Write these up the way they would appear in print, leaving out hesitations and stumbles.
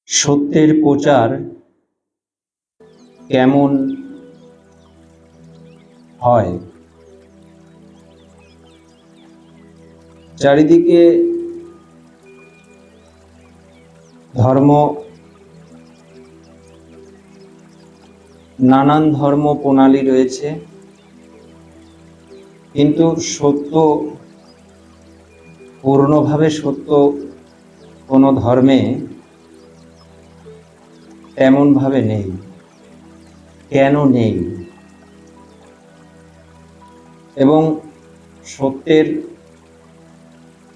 সত্যের প্রচার কেমন হয়? চারিদিকে ধর্ম, নানান ধর্ম প্রণালী রয়েছে, কিন্তু সত্য, পূর্ণভাবে সত্য কোনো ধর্মে তেমনভাবে নেই। কেন নেই? এবং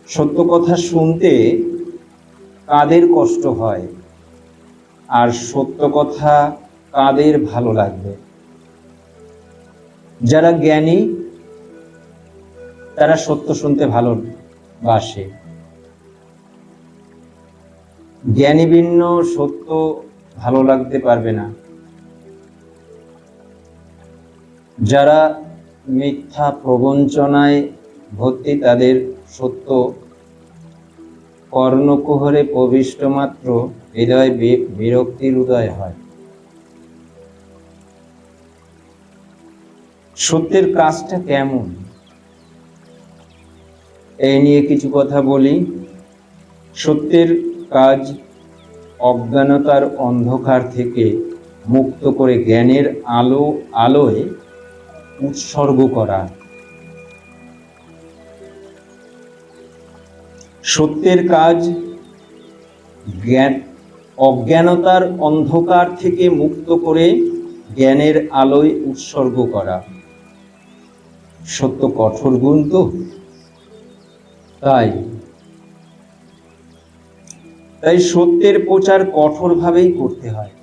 সত্য কথা শুনতে কাদের কষ্ট হয়, আর সত্য কথা কাদের ভালো লাগবে? যারা জ্ঞানী তারা সত্য শুনতে ভালোবাসে। জ্ঞানী ভিন্ন সত্য ভালো লাগতে পারবে না। যারা মিথ্যা প্রবঞ্চনায় ভর্তি তাদের সত্য কর্ণকুহরে প্রবিষ্ট মাত্র হৃদয় বিরক্তির উদয় হয়। সত্যের কাজটা কেমন, এই নিয়ে কিছু কথা বলি। সত্যের কাজ অজ্ঞানতার অন্ধকার থেকে মুক্ত করে জ্ঞানের আলোয় উৎসর্গ করা। সত্যের কাজ অজ্ঞানতার অন্ধকার থেকে মুক্ত করে জ্ঞানের আলোয় উৎসর্গ করা। সত্য কঠোর গুণ তো, তাই সত্যের প্রচার কঠোরভাবেই করতে হয়।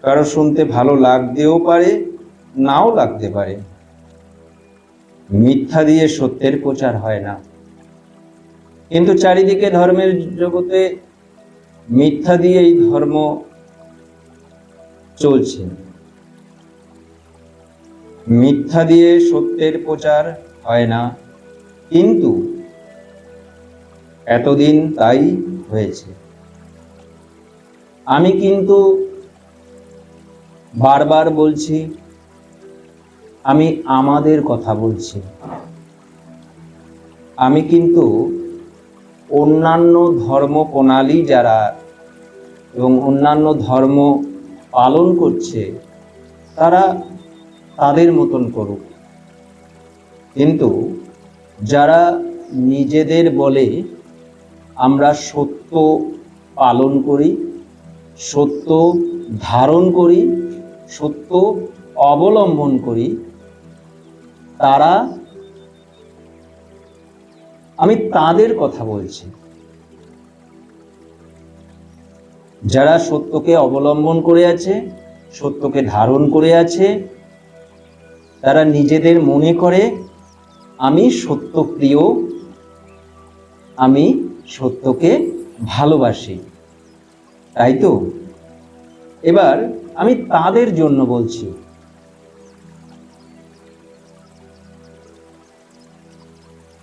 কারো শুনতে ভালো লাগতেও পারে, নাও লাগতে পারে। মিথ্যা দিয়ে সত্যের প্রচার হয় না, কিন্তু চারিদিকে ধর্মের জগতে মিথ্যা দিয়েই ধর্ম চলছে। মিথ্যা দিয়ে সত্যের প্রচার হয় না, কিন্তু এতদিন তাই হয়েছে। আমি কিন্তু বারবার বলছি, আমি আমাদের কথা বলছি। আমি কিন্তু অন্যান্য ধর্ম প্রণালী যারা এবং অন্যান্য ধর্ম পালন করছে তারা তাদের মতন করুক, কিন্তু যারা নিজেদের বলে আমরা সত্য পালন করি, সত্য ধারণ করি, সত্য অবলম্বন করি, আমি তাদের কথা বলছি। যারা সত্যকে অবলম্বন করে আছে, সত্যকে ধারণ করে আছে, তারা নিজেদের মনে করে আমি সত্যপ্রিয়, আমি সত্যকে ভালোবাসি, তাই তো? এবার আমি তাদের জন্য বলছি।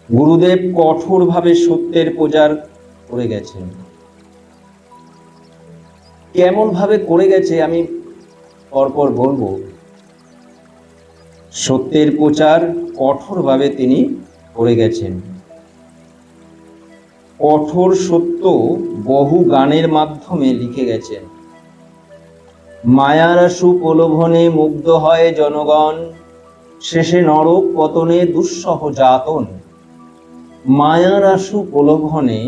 গুরুদেব কঠোরভাবে সত্যের প্রচার করে গেছেন। কেমন ভাবে করে গেছে আমি পরপর বলবো। সত্যের প্রচার কঠোরভাবে তিনি করে গেছেন। কঠোর সত্য বহু গানের মাধ্যমে লিখে গেছেন। মায়ার সুপ্রলোভনে মুগ্ধ হয় জনগণ, শেষে নরক পতনে দুঃসহ যাতন। মায়ার সুপ্রলোভনে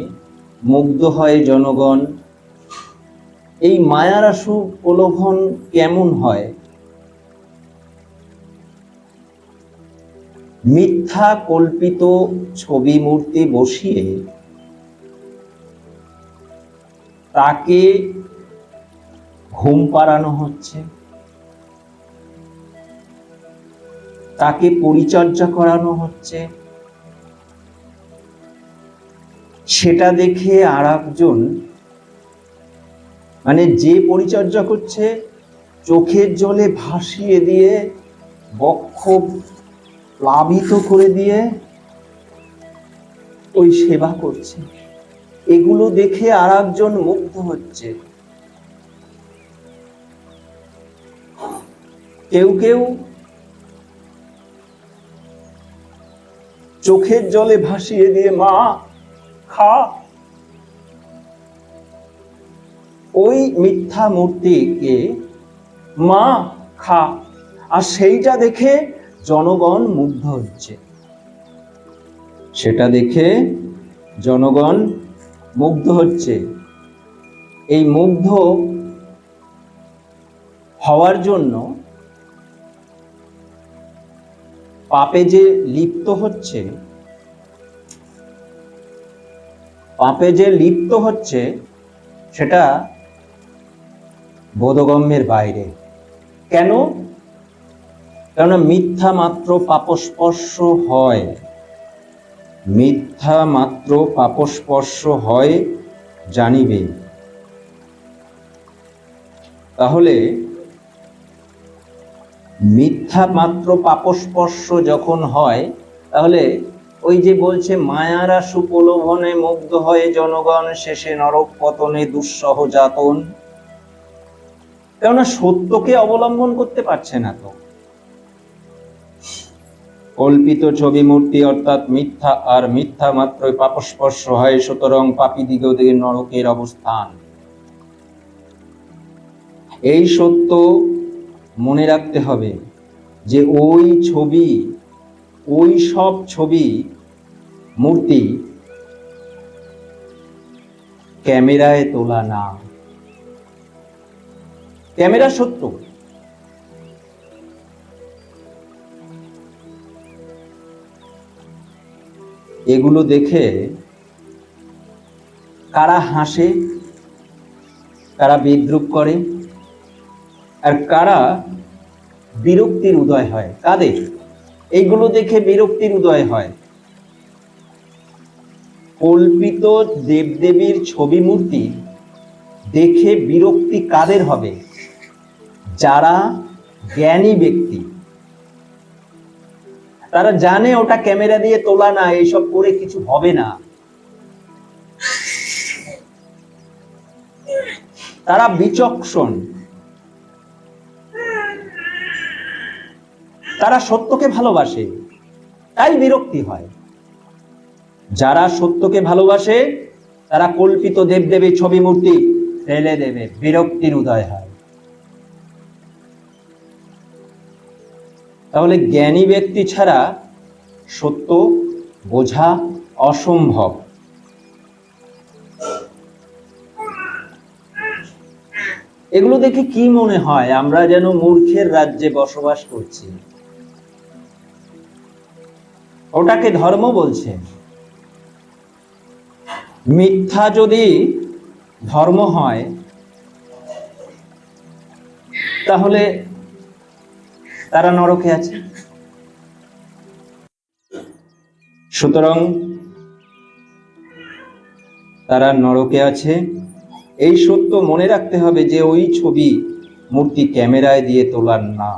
মুগ্ধ হয় জনগণ। এই মায়ার সুপ্রলোভন কেমন হয়? মিথ্যা কল্পিত ছবি মূর্তি বসিয়ে তাকে ঘুম পাড়ানো হচ্ছে, তাকে পরিচর্যা করানো হচ্ছে। সেটা দেখে আর একজন, মানে যে পরিচর্যা করছে, চোখের জলে ভাসিয়ে দিয়ে, বক্ষ প্লাবিত করে দিয়ে ওই সেবা করছে। এগুলো দেখে আর একজন মুগ্ধ হচ্ছে। কেউ কেউ চোখের জলে ভাসিয়ে দিয়ে মা খা, ওই মিথ্যা মূর্তিকে মা খা, আর সেইটা দেখে জনগণ মুগ্ধ হচ্ছে। সেটা দেখে জনগণ মুগ্ধ হচ্ছে। এই মুগ্ধ হওয়ার জন্য পাপে যে লিপ্ত হচ্ছে, সেটা বোধগম্যের বাইরে। কেন? কেননা মিথ্যা মাত্র পাপস্পর্শ হয়, মিথ্যা মাত্র পাপস্পর্শ হয় জানিবে। তাহলে মিথ্যা মাত্র পাপস্পর্শ যখন হয়, তাহলে ওই যে বলছে মায়ারা সুপ্রলোভনে মুগ্ধ হয়ে জনগণ শেষে নরক পতনে দুঃসহ যাতন, কেননা সত্যকে অবলম্বন করতে পারছে না। তো কল্পিত ছবি মূর্তি অর্থাৎ মিথ্যা, আর মিথ্যা মাত্রই পাপস্পর্শ হয়, সুতরাং পাপী দিগদের নরকের অবস্থান। এই সত্য মনে রাখতে হবে যে ওই ছবি, ওই সব ছবি মূর্তি ক্যামেরায় তোলা না। ক্যামেরা সত্য, এগুলো দেখে কারা হাসে, কারা বিদ্রূপ করে, আর কারা বিরক্তির উদয় হয়। কাদের? এইগুলো দেখে বিরক্তির উদয় হয়। কল্পিত দেবদেবীর ছবি মূর্তি দেখে বিরক্তি কাদের হবে? যারা জ্ঞানী ব্যক্তি, তারা জানে ওটা ক্যামেরা দিয়ে তোলা না, এইসব করে কিছু হবে না। তারা বিচক্ষণ, তারা সত্যকে ভালোবাসে, তাই বিরক্তি হয়। যারা সত্যকে ভালোবাসে তারা কল্পিত দেবদেবীর ছবি মূর্তি ফেলে দেবে, বিরক্তির উদয় হয়। তাহলে জ্ঞানী ব্যক্তি ছাড়া সত্য বোঝা অসম্ভব। এগুলো দেখে কি মনে হয়? আমরা যেন মূর্খের রাজ্যে বসবাস করছি। ওটাকে ধর্ম বলছে। মিথ্যা যদি ধর্ম হয় তাহলে তারা নরকে আছে। সুতরাং তারা নরকে আছে, এই সত্য মনে রাখতে হবে যে ওই ছবি মূর্তি ক্যামেরায় দিয়ে তোলার না।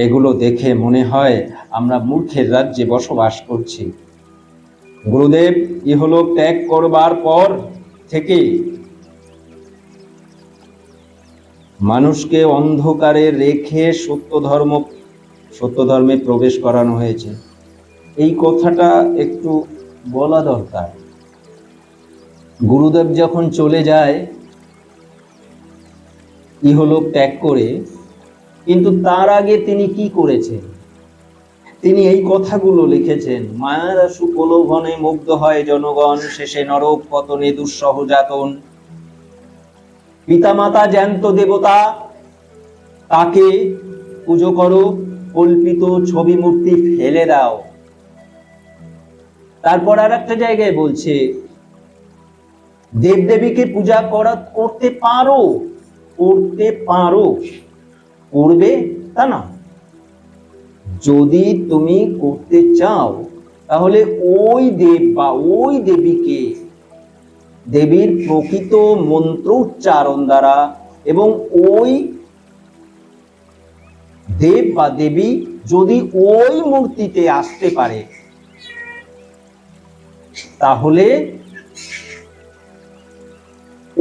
এগুলো দেখে মনে হয় আমরা মূর্খের রাজ্যে বসবাস করছি। গুরুদেব ইহলোক ত্যাগ করবার পর থেকে মানুষকে অন্ধকারে রেখে সত্য ধর্মে প্রবেশ করানো হয়েছে। এই কথাটা একটু বলা দরকার। গুরুদেব যখন চলে যায় ইহলোক ত্যাগ করে, কিন্তু তার আগে তিনি কি করেছেন? তিনি এই কথাগুলো লিখেছেন, মায়ার সুপ্রলোভনে মুগ্ধ হয় জনগণ শেষে নরক পতনে দুঃসহ যাতন। পিতামাতা জ্যান্ত দেবতা, তাকে পুজো করো, কল্পিত ছবি মূর্তি ফেলে দাও। তারপর আর একটা জায়গায় বলছে দেবদেবীকে পূজা করতে পারো, করবে তা না, যদি তুমি করতে চাও তাহলে ওই দেব বা ওই দেবীকে, দেবীর প্রকৃত মন্ত্র উচ্চারণ দ্বারা, এবং ওই দেব বা দেবী যদি ওই মূর্তিতে আসতে পারে তাহলে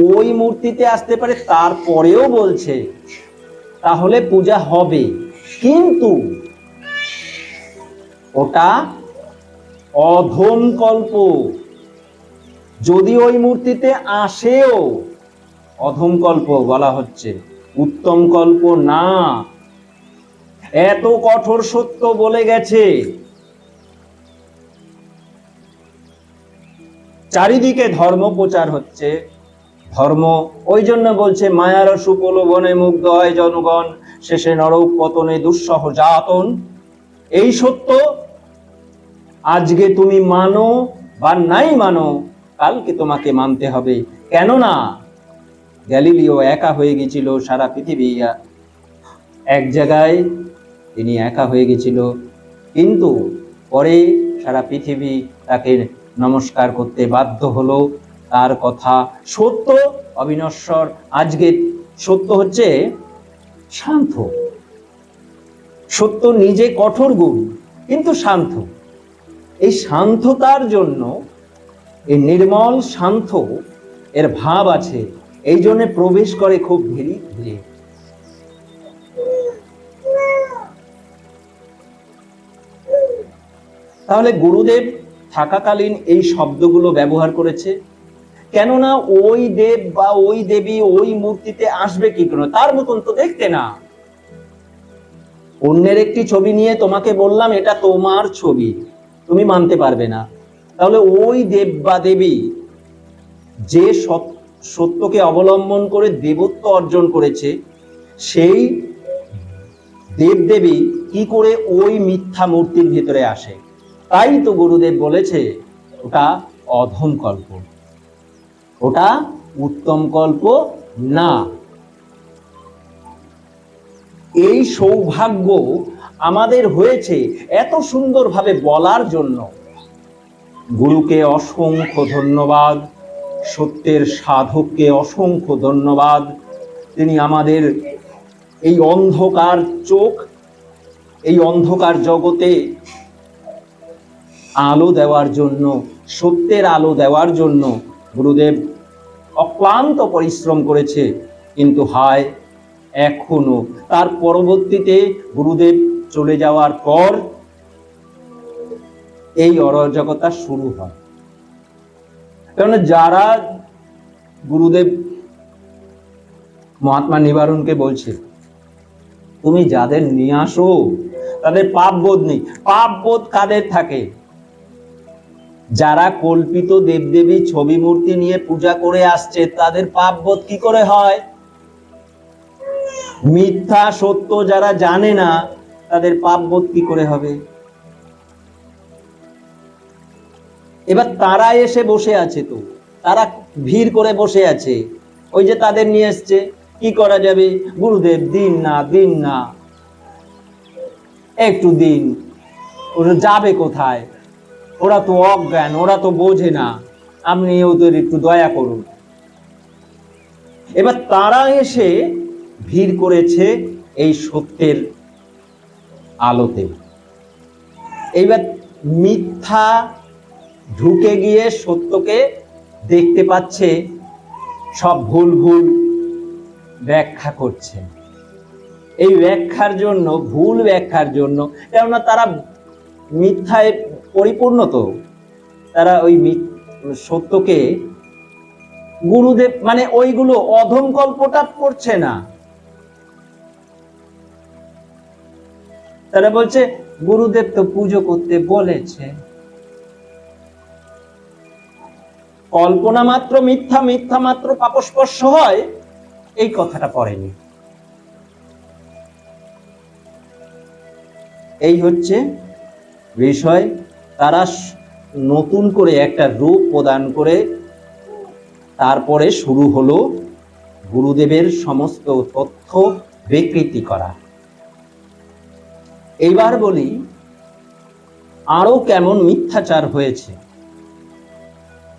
ওই মূর্তিতে আসতে পারে, তারপরেও বলছে তাহলে পূজা হবে, কিন্তু ওটা অধম কল্প। যদি ওই মূর্তিতে আসেও অধম কল্প বলা হচ্ছে, উত্তম কল্প না। এত কঠোর সত্য বলে গেছে। চারিদিকে ধর্ম প্রচার হচ্ছে, ধর্ম ওই জন্য বলছে মায়ার সুপ্রলোভনে মুগ্ধ হয় জনগণ, শেষে নরক পতনে দুঃসহ যাতন। এই সত্য আজকে তুমি মানো বা নাই মানো, কালকে তোমাকে মানতে হবে। কেননা গ্যালিলিও একা হয়ে গেছিল, সারা পৃথিবী এক জায়গায় তিনি একা হয়ে গেছিল, কিন্তু পরে সারা পৃথিবী তাকে নমস্কার করতে বাধ্য হলো। তার কথা সত্য, অবিনশ্বর। আজকে সত্য হচ্ছে শান্ত। সত্য নিজে কঠোর গুণ, কিন্তু শান্ত। এই শান্ততার জন্য, এই নির্মল শান্ত এর ভাব আছে, এই জন্য প্রবেশ করে খুব ধীরে ধীরে। তাহলে গুরুদেব থাকাকালীন এই শব্দগুলো ব্যবহার করেছে, কেননা ওই দেব বা ওই দেবী ওই মূর্তিতে আসবে কি করে? তার মতন তো দেখতে না। অন্যের একটি ছবি নিয়ে তোমাকে বললাম এটা তোমার ছবি, তুমি মানতে পারবে না। তাহলে ওই দেব বা দেবী যে সত্যকে অবলম্বন করে দেবত্ব অর্জন করেছে, সেই দেবদেবী কি করে ওই মিথ্যা মূর্তির ভিতরে আসে? তাই তো গুরুদেব বলেছে ওটা অধম কল্প, ওটা উত্তম কল্প না। এই সৌভাগ্য আমাদের হয়েছে এত সুন্দরভাবে বলার জন্য। গুরুকে অসংখ্য ধন্যবাদ, সত্যের সাধককে অসংখ্য ধন্যবাদ। তিনি আমাদের এই অন্ধকার চোখ, এই অন্ধকার জগতে আলো দেওয়ার জন্য, সত্যের আলো দেওয়ার জন্য গুরুদেব অক্লান্ত পরিশ্রম করেছে। কিন্তু হায়, এখনো তার পরবর্তীতে গুরুদেব চলে যাওয়ার পর এই অরাজকতা শুরু হয়। কারণ যারা গুরুদেব মহাত্মা নিবারণকে বলছে তুমি যাদের নিয়ে আসো তাদের পাপ বোধ নেই। পাপ বোধ কাদের থাকে? যারা কল্পিত দেবদেবী ছবি মূর্তি নিয়ে পূজা করে আসছে, তাদের পাপ বোধ কি করে হয়? মিথ্যা সত্য যারা জানে না, তাদের পাপ বোধ কি করে হবে? এবার তারা এসে বসে আছে, তো তারা ভিড় করে বসে আছে, ওই যে তাদের নিয়ে এসছে, কি করা যাবে? গুরুদেব দিন না, দিন না, একটু দিন। ওরা যাবে কোথায়? ওরা তো অজ্ঞান, ওরা তো বোঝে না, আপনি ওদের একটু দয়া করুন। এবার তারা এসে ভিড় করেছে এই সত্যের আলোতে। এইবার মিথ্যা ঢুকে গিয়ে সত্যকে দেখতে পাচ্ছে, সব ভুল ভুল ব্যাখ্যা করছে। এই ব্যাখ্যার জন্য, ভুল ব্যাখ্যার জন্য, কেননা তারা মিথ্যায় পরিপূর্ণ, তো তারা ওই সত্যকে গুরুদেব মানে ওইগুলো অধম কল্পটা করছে না। তারা বলছে গুরুদেব তো পুজো করতে বলেছে, কল্পনা মাত্র মিথ্যা, মিথ্যা মাত্র পাপস্পর্শ হয়, এই কথাটা পড়েনি। এই হচ্ছে বিষয়। তারা নতুন করে একটা রূপ প্রদান করে তারপরে শুরু হলো গুরুদেবের সমস্ত তথ্য বিকৃতি করা। এইবার বলি আরো কেমন মিথ্যাচার হয়েছে।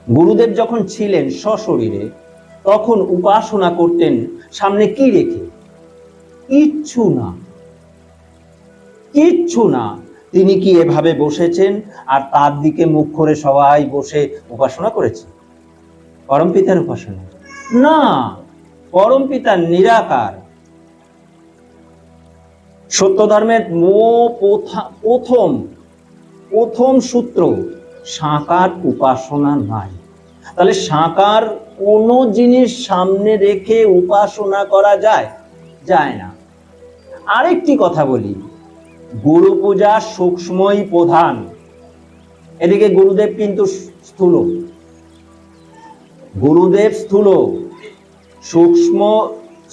গুরুদেব যখন ছিলেন সশরীরে, তখন উপাসনা করতেন সামনে কি রেখে? কিচ্ছু না, কিচ্ছু না। তিনি কি এভাবে বসেছেন আর তার দিকে মুখ করে সবাই বসে উপাসনা করেছে? পরমপিতার উপাসনা। না, পরমপিতা নিরাকার। সত্য ধর্মের প্রথম সূত্র, সাকার উপাসনা নাই। তাহলে সাকার কোনো জিনিস সামনে রেখে উপাসনা করা যায়? যায় না। আরেকটি কথা বলি, গুরু পূজা সূক্ষ্মই প্রধান। এদিকে গুরুদেব কিন্তু স্থূল, গুরুদেব স্থূল। সূক্ষ্ম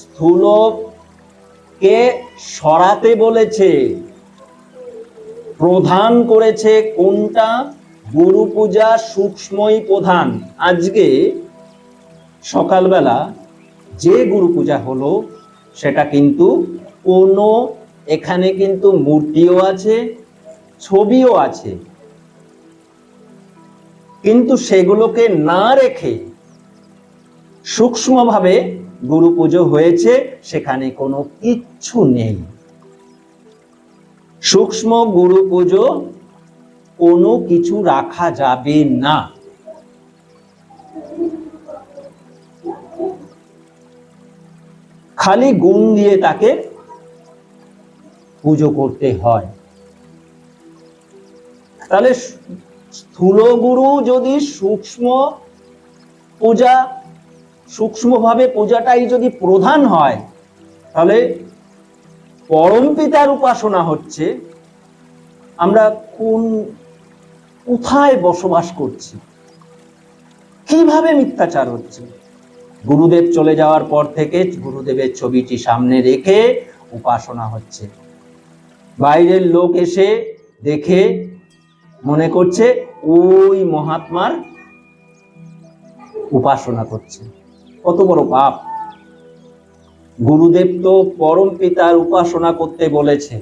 স্থূলকে সরাতে বলেছে, প্রধান করেছে কোনটা? গুরু পূজা সূক্ষ্মই প্রধান। আজকে সকালবেলা যে গুরু পূজা হলো সেটা কিন্তু এখানে কিন্তু মূর্তিও আছে, ছবিও আছে, কিন্তু সেগুলোকে না রেখে সূক্ষ্মভাবে গুরু পুজো হয়েছে, সেখানে কোনো কিচ্ছু নেই। সূক্ষ্ম গুরু পুজো কোনো কিছু রাখা যাবে না। খালি গুণ দিয়ে তাকে পুজো করতে হয়। তাহলে স্থূল গুরু যদি সূক্ষ্মভাবে পূজাটাই যদি প্রধান হয়, তাহলে পরমপিতার উপাসনা হচ্ছে। আমরা কোথায় বসবাস করছি? কিভাবে মিথ্যাচার হচ্ছে? গুরুদেব চলে যাওয়ার পর থেকে গুরুদেবের ছবিটি সামনে রেখে উপাসনা হচ্ছে। বাইরের লোক এসে দেখে মনে করছে ওই মহাত্মার উপাসনা করছে। কত বড় পাপ! গুরুদেব তো পরম পিতার উপাসনা করতে বলেছে।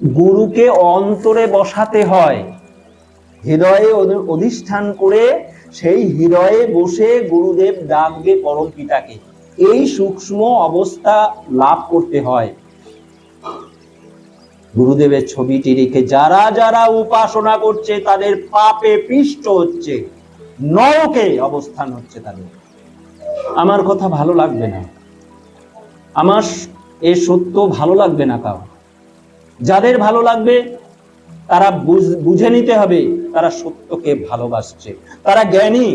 গুরুকে অন্তরে বসাতে হয়, হৃদয়ে অধিষ্ঠান করে সেই হৃদয়ে বসে গুরুদেব ডাকবে পরম পিতাকে। এই সূক্ষ্ম অবস্থা লাভ করতে হয়। গুরুদেবের ছবিটি রেখে যারা যারা উপাসনা করছে তাদের পাপে পিষ্ট হচ্ছে, নরকে অবস্থান হচ্ছে তাদের। আমার কথা ভালো লাগবে না, আমার এ সত্য ভালো লাগবে না কাউ। যাদের ভালো লাগবে তারা বুঝে নিতে হবে তারা সত্যকে ভালোবাসছে, তারা জ্ঞানী,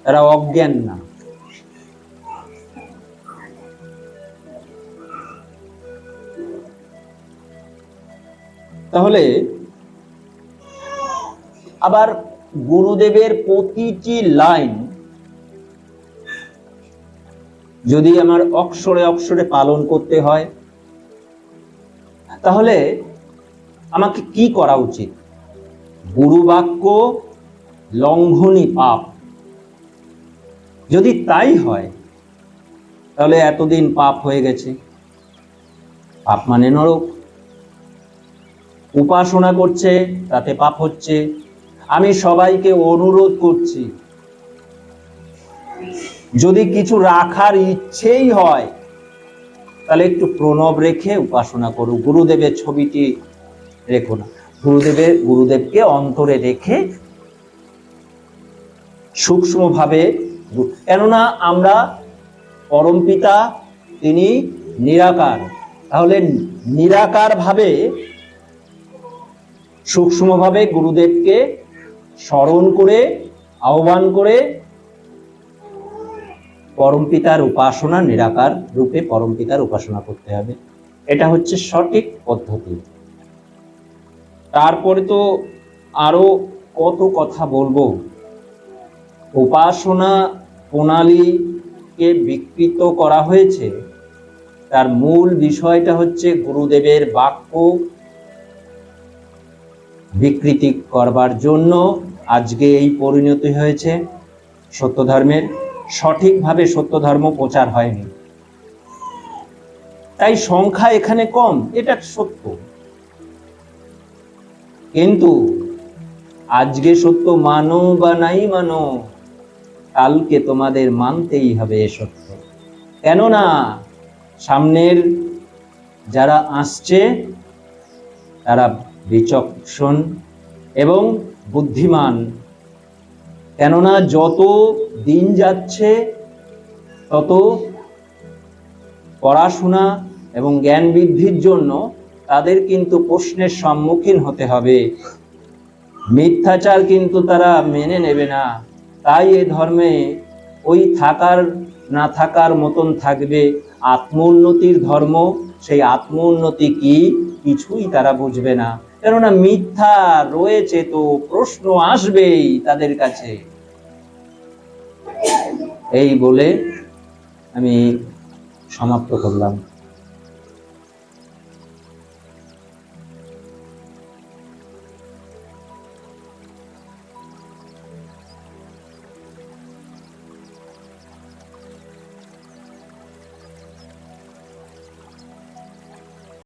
তারা অজ্ঞান না। তাহলে আবার গুরুদেবের প্রতিটি লাইন যদি আমার অক্ষরে অক্ষরে পালন করতে হয়, তাহলে আমাকে কি করা উচিত? গুরু বাক্য লঙ্ঘনই পাপ। যদি তাই হয় তাহলে এতদিন পাপ হয়ে গেছে। পাপ মানে নরক। উপাসনা করছে তাতে পাপ হচ্ছে। আমি সবাইকে অনুরোধ করছি, যদি কিছু রাখার ইচ্ছেই হয় তাহলে একটু প্রণব রেখে উপাসনা করো। গুরুদেবের ছবিটি রেখো না, গুরুদেবকে অন্তরে রেখে সূক্ষ্মভাবে। কেননা আমরা পরমপিতা তিনি নিরাকার, তাহলে নিরাকার ভাবে সূক্ষ্মভাবে গুরুদেবকে স্মরণ করে আহ্বান করে পরমপিতার উপাসনা, নিরাকার রূপে পরমপিতার উপাসনা করতে হবে। এটা হচ্ছে সঠিক পদ্ধতি। তারপরে তো আরো কত কথা বলবো। উপাসনা প্রণালীকে বিকৃত করা হয়েছে, তার মূল বিষয়টা হচ্ছে গুরুদেবের বাক্য বিকৃতি করবার জন্য আজকে এই পরিণতি হয়েছে। সত্য ধর্মের সঠিকভাবে সত্য ধর্ম প্রচার হয়নি, তাই সংখ্যা এখানে কম, এটা সত্য। কিন্তু আজকে সত্য মানো বা নাই মানো, কালকে তোমাদের মানতেই হবে এ সত্য। কেননা সামনের যারা আসছে তারা বিচক্ষণ এবং বুদ্ধিমান, কেননা যত দিন যাচ্ছে তত পড়াশোনা এবং জ্ঞান বৃদ্ধির জন্য তাদের কিন্তু প্রশ্নের সম্মুখীন হতে হবে। মিথ্যাচার কিন্তু তারা মেনে নেবে না। তাই এ ধর্মে ওই থাকার না থাকার মতন থাকবে। আত্ম উন্নতির ধর্ম, সেই আত্ম উন্নতি কি কিছুই তারা বুঝবে না, কেননা মিথ্যা রয়েছে তো প্রশ্ন আসবেই তাদের কাছে। এই বলে আমি সমাপ্ত করলাম।